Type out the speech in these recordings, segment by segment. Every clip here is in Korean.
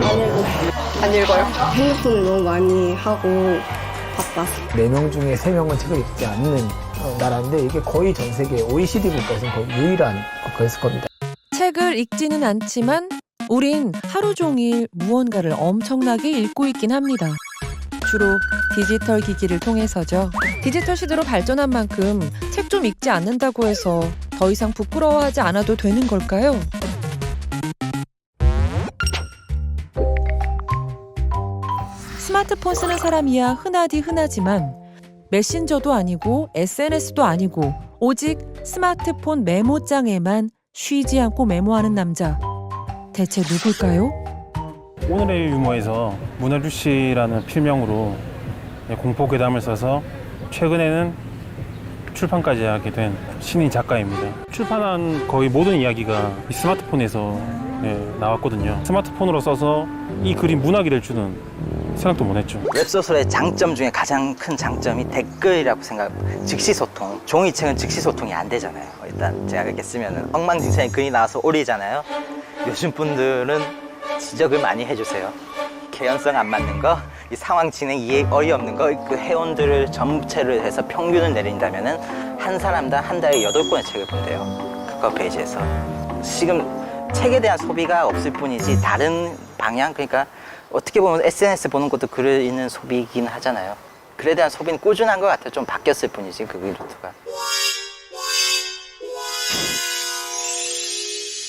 안 읽어요. 안 읽어요. 핸드폰을 너무 많이 하고 바빠서. 4명 중에 3명은 책을 읽지 않는 나라인데 이게 거의 전 세계 OECD 국가에서는 거의 유일한 국가였을 겁니다. 책을 읽지는 않지만 우린 하루 종일 무언가를 엄청나게 읽고 있긴 합니다. 주로 디지털 기기를 통해서죠. 디지털 시대로 발전한 만큼 책 좀 읽지 않는다고 해서 더 이상 부끄러워하지 않아도 되는 걸까요? 스마트폰 쓰는 사람이야 흔하디 흔하지만 메신저도 아니고 SNS도 아니고 오직 스마트폰 메모장에만 쉬지 않고 메모하는 남자. 대체 누굴까요? 오늘의 유머에서 문혜주 씨라는 필명으로 공포괴담을 써서 최근에는 출판까지 하게 된 신인 작가입니다. 출판한 거의 모든 이야기가 이 스마트폰에서 나왔거든요. 스마트폰으로 써서 이 글이 문학이 될 줄은 생각도 못했죠. 웹소설의 장점 중에 가장 큰 장점이 댓글이라고 즉시소통. 종이책은 즉시소통이 안 되잖아요. 일단 제가 그렇게 쓰면 엉망진창의 글이 나와서 오리잖아요. 요즘 분들은 지적을 많이 해주세요. 개연성 안 맞는 거, 이 상황 진행 이해 어이없는 거, 그 회원들을 전체를 해서 평균을 내린다면은 한 사람당 한 달에 8권의 책을 본대요. 카카오 페이지에서. 지금 책에 대한 소비가 없을 뿐이지 다른 방향, 그러니까 어떻게 보면 SNS 보는 것도 글을 읽는 소비이긴 하잖아요. 글에 대한 소비는 꾸준한 것 같아요. 좀 바뀌었을 뿐이지, 그 루트가.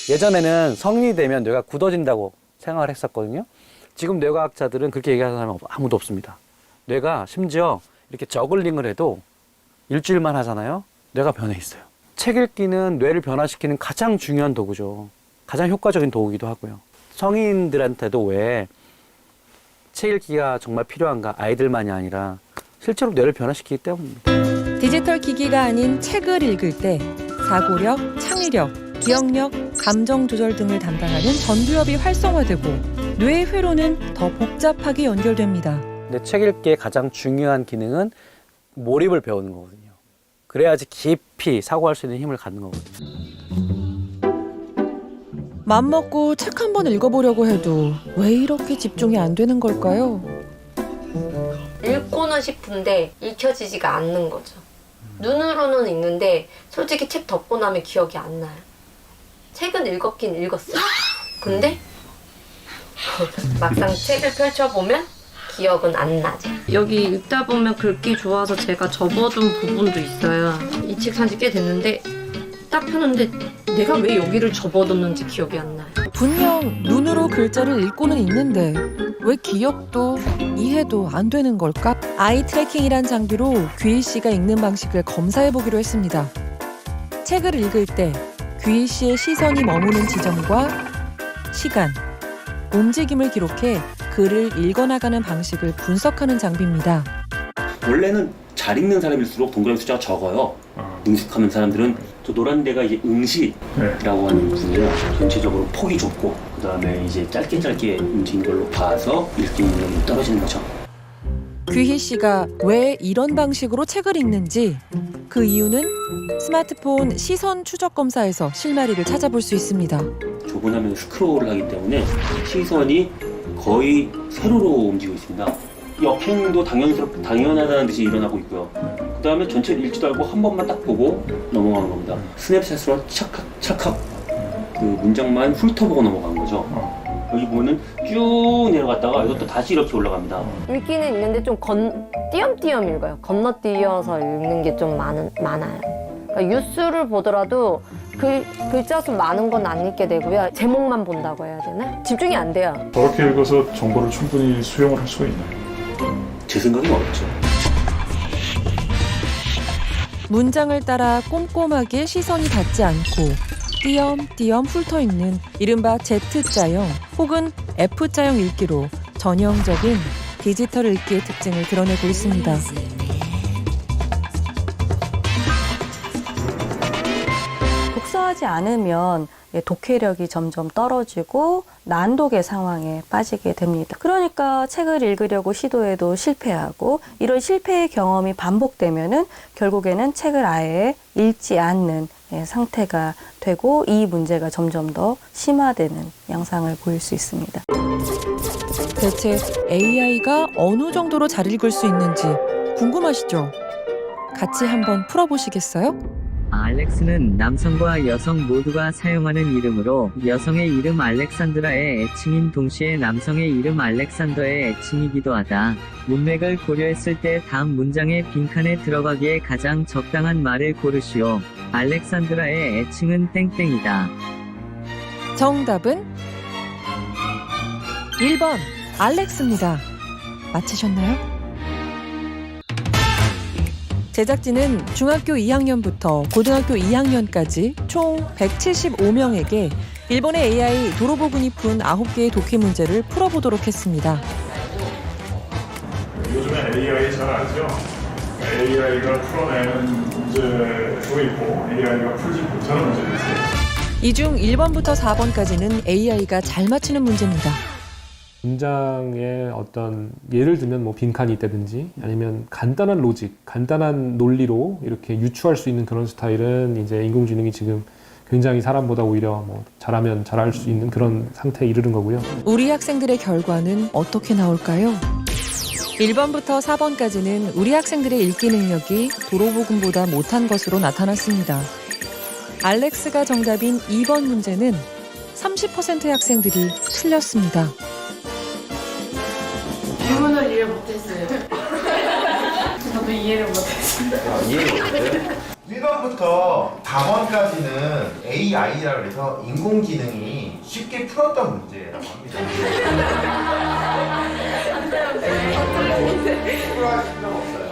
예전에는 성인이 되면 뇌가 굳어진다고 생각을 했었거든요. 지금 뇌과학자들은 그렇게 얘기하는 사람은 아무도 없습니다. 뇌가 심지어 이렇게 저글링을 해도 일주일만 하잖아요. 뇌가 변해 있어요. 책 읽기는 뇌를 변화시키는 가장 중요한 도구죠. 가장 효과적인 도구이기도 하고요. 성인들한테도 왜 책 읽기가 정말 필요한가? 아이들만이 아니라 실제로 뇌를 변화시키기 때문입니다. 디지털 기기가 아닌 책을 읽을 때 사고력, 창의력, 기억력, 감정 조절 등을 담당하는 전두엽이 활성화되고 뇌의 회로는 더 복잡하게 연결됩니다. 근데 책 읽기의 가장 중요한 기능은 몰입을 배우는 거거든요. 그래야지 깊이 사고할 수 있는 힘을 갖는 거거든요. 맘먹고 책 한 번 읽어보려고 해도 왜 이렇게 집중이 안 되는 걸까요? 읽고는 싶은데 읽혀지지가 않는 거죠. 눈으로는 읽는데 솔직히 책 덮고 나면 기억이 안 나요. 책은 읽었긴 읽었어요. 근데 막상 책을 펼쳐보면 기억은 안 나죠. 여기 읽다 보면 글귀 좋아서 제가 접어둔 부분도 있어요. 이 책 산지 꽤 됐는데 딱 펴는데 내가 왜 여기를 접어뒀는지 기억이 안 나요. 분명 눈으로 글자를 읽고는 있는데 왜 기억도 이해도 안 되는 걸까? 아이 트래킹이란 장비로 귀희 씨가 읽는 방식을 검사해보기로 했습니다. 책을 읽을 때 귀희 씨의 시선이 머무는 지점과 시간, 움직임을 기록해 글을 읽어나가는 방식을 분석하는 장비입니다. 원래는 잘 읽는 사람일수록 동그라미 숫자가 적어요. 능숙하는 사람들은 저 노란 데가 이제 응시라고 하는 부분이에요. 전체적으로 폭이 좁고 그 다음에 이제 짧게 움직이는 걸로 봐서 읽기 능력이 떨어지는 거죠. 귀희 씨가 왜 이런 방식으로 책을 읽는지 그 이유는 스마트폰 시선 추적 검사에서 실마리를 찾아볼 수 있습니다. 좁은 화면을 스크롤을 하기 때문에 시선이 거의 세로로 움직이고 있습니다. 역행도 당연하다는 듯이 일어나고 있고요. 그 다음에 전체를 읽지도 않고 한 번만 딱 보고 넘어가는 겁니다. 스냅샷으로 찰칵 그 문장만 훑어보고 넘어가는 거죠. 여기 보면은 쭉 내려갔다가 이것도 다시 이렇게 올라갑니다. 읽기는 읽는데 좀 띄엄띄엄 읽어요. 건너뛰어서 읽는 게 좀 많아요. 그러니까 뉴스를 보더라도 글자 수 많은 건 안 읽게 되고요. 제목만 본다고 해야 되나? 집중이 안 돼요. 저렇게 읽어서 정보를 충분히 수용을 할 수가 있나요? 제 생각엔 어렵죠. 문장을 따라 꼼꼼하게 시선이 닿지 않고 띄엄띄엄 훑어읽는 이른바 Z자형 혹은 F자형 읽기로 전형적인 디지털 읽기의 특징을 드러내고 있습니다. 독서하지 않으면 독해력이 점점 떨어지고 난독의 상황에 빠지게 됩니다. 그러니까 책을 읽으려고 시도해도 실패하고 이런 실패의 경험이 반복되면은 결국에는 책을 아예 읽지 않는 상태가 되고 이 문제가 점점 더 심화되는 양상을 보일 수 있습니다. 대체 AI가 어느 정도로 잘 읽을 수 있는지 궁금하시죠? 같이 한번 풀어보시겠어요? 알렉스는 남성과 여성 모두가 사용하는 이름으로 여성의 이름 알렉산드라의 애칭인 동시에 남성의 이름 알렉산더의 애칭이기도 하다. 문맥을 고려했을 때 다음 문장의 빈칸에 들어가기에 가장 적당한 말을 고르시오. 알렉산드라의 애칭은 땡땡이다. 정답은 1번 알렉스입니다. 맞히셨나요? 제작진은 중학교 2학년부터 고등학교 2학년까지 총 175명에게 일본의 AI 도로보군이 푼 9개의 독해 문제를 풀어보도록 했습니다. 요즘에 AI 잘 알죠? AI가 풀어내는 문제도 있고 AI가 풀지 못하는 문제도 있어요. 이 중 1번부터 4번까지는 AI가 잘 맞히는 문제입니다. 문장에 어떤 예를 들면 뭐 빈칸이 있다든지 아니면 간단한 로직, 간단한 논리로 이렇게 유추할 수 있는 그런 스타일은 이제 인공지능이 지금 굉장히 사람보다 오히려 뭐 잘하면 잘할 수 있는 그런 상태에 이르는 거고요. 우리 학생들의 결과는 어떻게 나올까요? 1번부터 4번까지는 우리 학생들의 읽기 능력이 도로보군보다 못한 것으로 나타났습니다. 알렉스가 정답인 2번 문제는 30%의 학생들이 틀렸습니다. 질문을 이해 못했어요. 저도 이해를 못했어요. 이해를 못해요? 1번부터 4번까지는 AI라고 해서 인공지능이 쉽게 풀었던 문제라고 합니다. 풀어하실 필요가 없어요.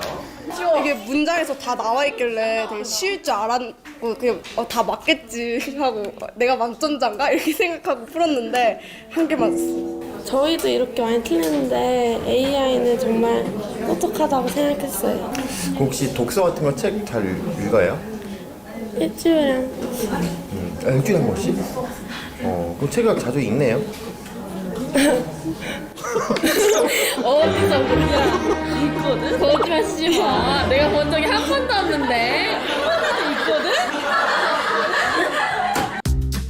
이게 문장에서 다 나와 있길래 되게 쉬울 줄 알았고 그냥 다 맞겠지 하고 내가 만점자인가 이렇게 생각하고 풀었는데 한 개 맞았어. 저희도 이렇게 많이 틀렸는데 AI는 정말 똑똑하다고 생각했어요. 혹시 독서 같은 거 책 잘 읽어요? 일주일에 일주일에 한 번씩? 그럼 책을 자주 읽네요? 어디서 그냥 있거든? 거짓말 치지 마. 내가 본 적이 한 번도 없는데 한 번도 있거든?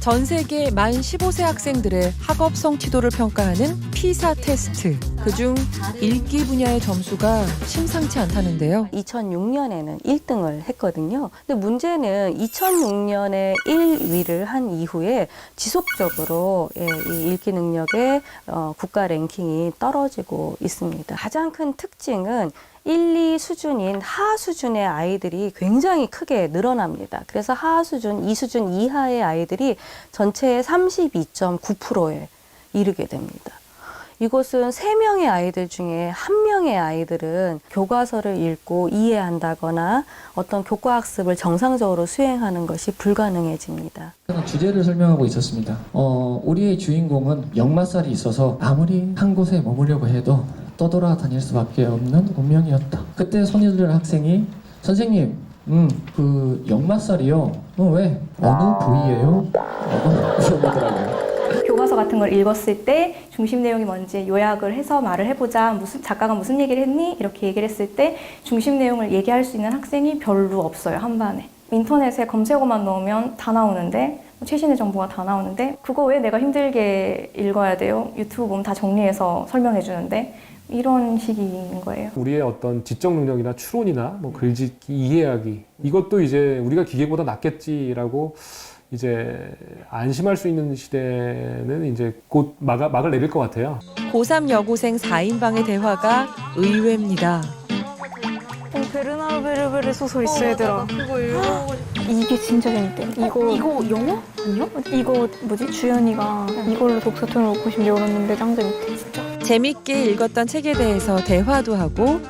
전 세계 만 15세 학생들의 학업 성취도를 평가하는 피사 테스트. 그중 읽기 분야의 점수가 심상치 않다는데요. 2006년에는 1등을 했거든요. 근데 문제는 2006년에 1위를 한 이후에 지속적으로 이 읽기 능력의 국가 랭킹이 떨어지고 있습니다. 가장 큰 특징은 1, 2 수준인 하하 수준의 아이들이 굉장히 크게 늘어납니다. 그래서 하하 수준, 2 수준 이하의 아이들이 전체의 32.9%에 이르게 됩니다. 이것은 3명의 아이들 중에 1명의 아이들은 교과서를 읽고 이해한다거나 어떤 교과학습을 정상적으로 수행하는 것이 불가능해집니다. 주제를 설명하고 있었습니다. 우리의 주인공은 역마살이 있어서 아무리 한 곳에 머무려고 해도 떠돌아다닐 수밖에 없는 운명이었다. 그때 손이 든 학생이 선생님, 그 역마살이요? 왜? 어느 부위예요? 라고 물어보더라고요. 교과서 같은 걸 읽었을 때 중심 내용이 뭔지 요약을 해서 말을 해보자. 작가가 무슨 얘기를 했니? 이렇게 얘기를 했을 때 중심 내용을 얘기할 수 있는 학생이 별로 없어요, 한 반에. 인터넷에 검색어만 넣으면 다 나오는데 최신의 정보가 다 나오는데 그거 왜 내가 힘들게 읽어야 돼요? 유튜브 보면 다 정리해서 설명해 주는데 이런 식인 거예요. 우리의 어떤 지적 능력이나 추론이나 뭐 글짓기, 이해하기 이것도 이제 우리가 기계보다 낫겠지라고 이제 안심할 수 있는 시대는 이제 곧 막을 내릴 것 같아요. 고3 여고생 4인방의 대화가 의외입니다. 베르나르 베르베르 소설 있어 얘들아. 그거 읽어보고 싶어. 이게 진짜 재밌대. 이거 영어? 아니요? 이거 뭐지? 주연이가 이걸로 독서통을 놓고 싶은데 열었는데 짱 재밌대 진짜. 재밌게 읽었던 책에 대해서 대화도 하고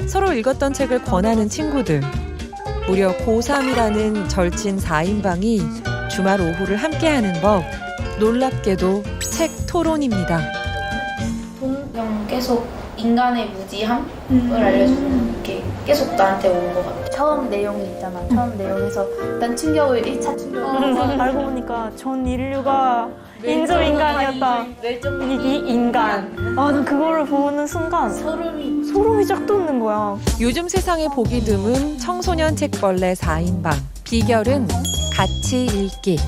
서로 읽었던 책을 권하는 친구들. 무려 고3이라는 절친 4인방이 주말 오후를 함께하는 법. 놀랍게도 책 토론입니다. 그냥 계속 인간의 무지함을 알려주는 게 계속 나한테 온 것 같아. 처음 내용이 있잖아. 처음 내용에서 일단 충격을 1차 충격을 알고 보니까 전 인류가 인조인간이었다. 이 인간. 난 그거를 보는 순간 소름이 쫙 돋는 거야. 요즘 세상에 보기 드문 청소년 책벌레 4인방. 비결은 같이 읽기.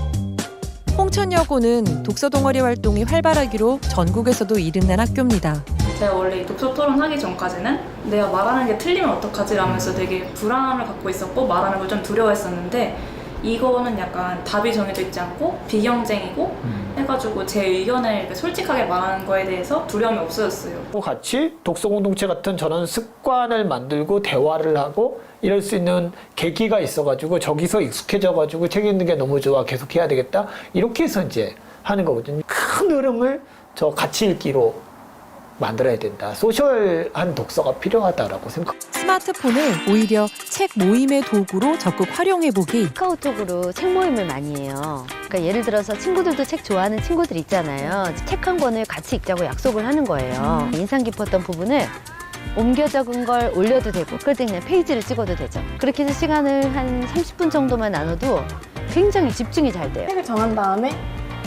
홍천여고는 독서 동아리 활동이 활발하기로 전국에서도 이름난 학교입니다. 제가 원래 이 독서 토론 하기 전까지는 내가 말하는 게 틀리면 어떡하지 라면서 되게 불안함을 갖고 있었고 말하는 걸 좀 두려워했었는데 이거는 약간 답이 정해져 있지 않고 비경쟁이고 해가지고 제 의견을 이렇게 솔직하게 말하는 거에 대해서 두려움이 없어졌어요. 같이 독서 공동체 같은 저런 습관을 만들고 대화를 하고 이럴 수 있는 계기가 있어가지고 저기서 익숙해져가지고 책 읽는 게 너무 좋아 계속 해야 되겠다 이렇게 해서 이제 하는 거거든요. 큰 흐름을 저 같이 읽기로 만들어야 된다. 소셜한 독서가 필요하다라고 생각합니다. 스마트폰을 오히려 책 모임의 도구로 적극 활용해보기. 카카오톡으로 책 모임을 많이 해요. 그러니까 예를 들어서 친구들도 책 좋아하는 친구들 있잖아요. 책 한 권을 같이 읽자고 약속을 하는 거예요. 인상 깊었던 부분을 옮겨 적은 걸 올려도 되고 그럴 때 그냥 페이지를 찍어도 되죠. 그렇게 해서 시간을 한 30분 정도만 나눠도 굉장히 집중이 잘 돼요. 책을 정한 다음에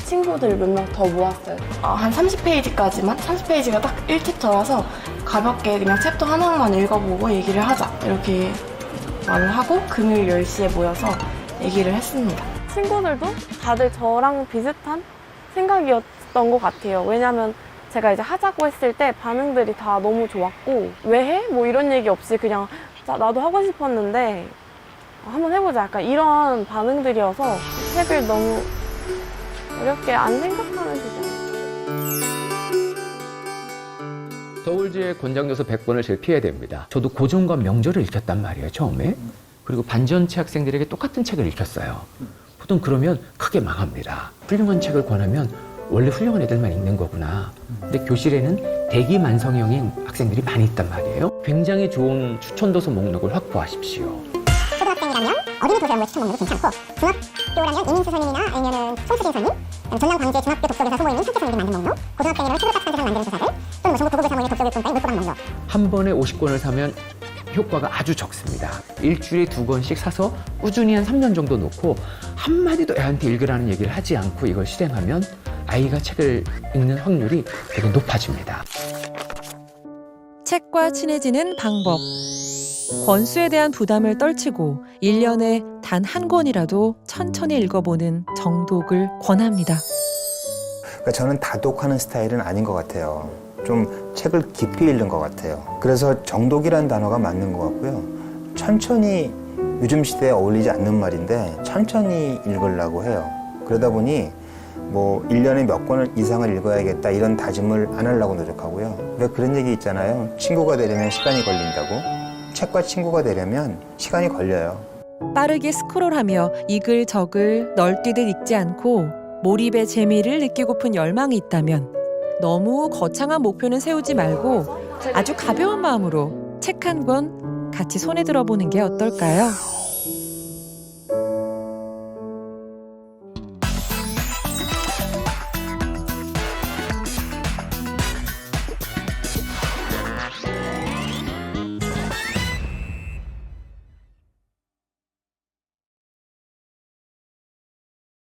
친구들 몇 명 더 모았어요. 한 30페이지까지만? 30페이지가 딱 1챕터라서 가볍게 그냥 챕터 하나만 읽어보고 얘기를 하자 이렇게 말을 하고 금요일 10시에 모여서 얘기를 했습니다. 친구들도 다들 저랑 비슷한 생각이었던 것 같아요. 왜냐면 제가 이제 하자고 했을 때 반응들이 다 너무 좋았고 왜 해? 뭐 이런 얘기 없이 그냥 나도 하고 싶었는데 한번 해보자 약간 이런 반응들이어서 책을 너무 어렵게 안 생각하는 시절. 서울지의 권장요소 100번을 제일 피해야 됩니다. 저도 고전과 명절을 읽혔단 말이에요, 처음에. 그리고 반전체 학생들에게 똑같은 책을 읽혔어요. 보통 그러면 크게 망합니다. 훌륭한 책을 권하면 원래 훌륭한 애들만 읽는 거구나. 근데 교실에는 대기만성형인 학생들이 많이 있단 말이에요. 굉장히 좋은 추천도서 목록을 확보하십시오. 초등학생이라면 어린이 도서관의 추천 목록도 괜찮고 중학교라면 이민수 선생님이나 아니면 송수진 선생님 전남 광주의 중학교 독서교사 후보인인 설태 선생님이 만든 목록 고등학생이라면 최고작 선생을 만드는 조사들 또는 전국 도구교사 모의 독서교육공과의 물고방 목록 한 번에 50권을 사면 효과가 아주 적습니다. 일주일에 2권씩 사서 꾸준히 한 3년 정도 놓고 한마디도 애한테 읽으라는 얘기를 하지 않고 이걸 실행하면 아이가 책을 읽는 확률이 되게 높아집니다. 책과 친해지는 방법. 권수에 대한 부담을 떨치고 1년에 단 한 권이라도 천천히 읽어보는 정독을 권합니다. 그러니까 저는 다독하는 스타일은 아닌 것 같아요. 좀 책을 깊이 읽는 것 같아요. 그래서 정독이라는 단어가 맞는 것 같고요. 천천히 요즘 시대에 어울리지 않는 말인데 천천히 읽으려고 해요. 그러다 보니 뭐 1년에 몇 권을 이상을 읽어야겠다 이런 다짐을 안 하려고 노력하고요. 왜 그런 얘기 있잖아요. 친구가 되려면 시간이 걸린다고. 책과 친구가 되려면 시간이 걸려요. 빠르게 스크롤하며 이글저글 널뛰듯 읽지 않고 몰입의 재미를 느끼고픈 열망이 있다면 너무 거창한 목표는 세우지 말고 아주 가벼운 마음으로 책 한 권 같이 손에 들어보는 게 어떨까요?